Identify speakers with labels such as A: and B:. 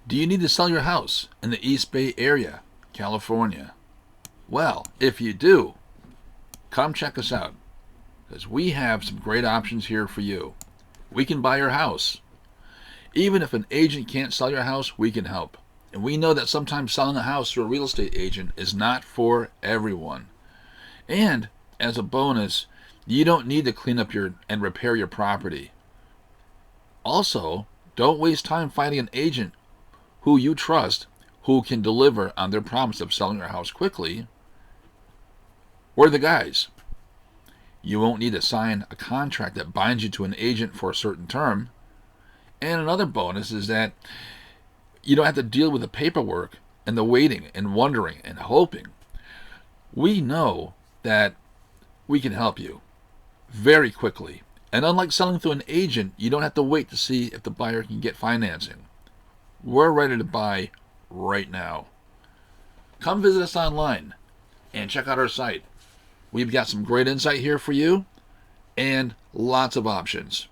A: Do you need to sell your house in the East Bay area, California? Well, if you do, come check us out, because we have some great options here for you. We can buy your house. Even if an agent can't sell your house, we can help. And we know that sometimes selling a house through a real estate agent is not for everyone. And as a bonus, you don't need to clean up and repair your property. Also, don't waste time finding an agent who you trust, who can deliver on their promise of selling your house quickly. We're the guys. You won't need to sign a contract that binds you to an agent for a certain term. And another bonus is that you don't have to deal with the paperwork and the waiting and wondering and hoping. We know that we can help you very quickly. And unlike selling through an agent, you don't have to wait to see if the buyer can get financing. We're ready to buy right now. Come visit us online and check out our site. We've got some great insight here for you and lots of options.